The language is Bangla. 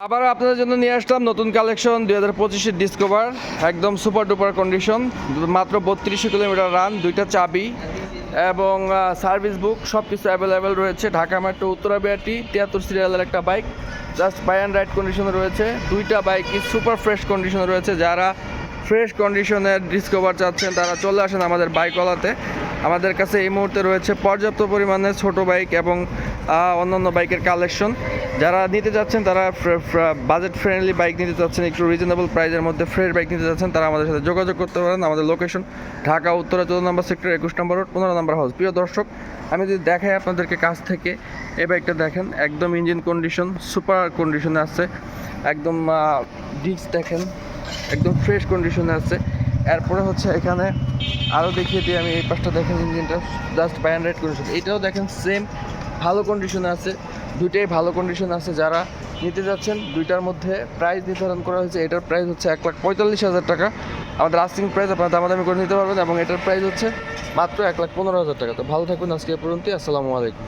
আবার আপনাদের জন্য নিয়ে আসলাম নতুন কালেকশন 2025-এর ডিসকভার, একদম সুপার ডুপার কন্ডিশন, মাত্র 32 কিলোমিটার রান, দুইটা চাবি এবং সার্ভিস বুক সব কিছু অ্যাভেলেবেল রয়েছে। ঢাকা মেট্রো উত্তরা বিআরটি 73 সিরিয়ালের একটা bike, just buy and ride কন্ডিশনে রয়েছে। দুইটা বাইকই সুপার ফ্রেশ কন্ডিশনে রয়েছে। যারা ফ্রেশ কন্ডিশনের ডিসকভার চাচ্ছেন তারা চলে আসেন আমাদের বাইকওয়ালাতে। আমাদের কাছে এই মুহূর্তে রয়েছে পর্যাপ্ত পরিমাণে ছোট বাইক এবং অন্যান্য বাইকের কালেকশন। যারা নিতে যাচ্ছেন তারা বাজেট ফ্রেন্ডলি বাইক নিতে চাচ্ছেন, একটু রিজনেবল প্রাইসের মধ্যে ফ্রেশ বাইক নিতে যাচ্ছেন, তারা আমাদের সাথে যোগাযোগ করতে পারেন। আমাদের লোকেশন ঢাকা উত্তরা 14 নম্বর সেক্টর, 21 নম্বর রোড, 15 নম্বর হাউস। প্রিয় দর্শক, আমি যদি দেখাই আপনাদেরকে কাছ থেকে, এই বাইকটা দেখেন, একদম ইঞ্জিন কন্ডিশন সুপার কন্ডিশনে আছে। একদম ডিস্ক দেখেন, একদম ফ্রেশ কন্ডিশনে আছে। এরপরে হচ্ছে এখানে আরও দেখিয়ে দিই আমি, এই পাশটা দেখেন, ইঞ্জিনটা just buy and ride condition. এটাও দেখেন সেম ভালো কন্ডিশনে আছে, দুইটাই ভালো কন্ডিশন আছে। যারা নিতে যাচ্ছেন দুইটার মধ্যে প্রাইস নির্ধারণ করা হয়েছে। এটার প্রাইস হচ্ছে 1,45,000 টাকা, আমাদের আস্কিং প্রাইস। আপনারা দামাদামি করে নিতে পারবেন এবং এটার প্রাইস হচ্ছে মাত্র 1,15,000 টাকা। তো ভালো থাকবেন, আজকে এ পর্যন্তই। আসসালামু আলাইকুম।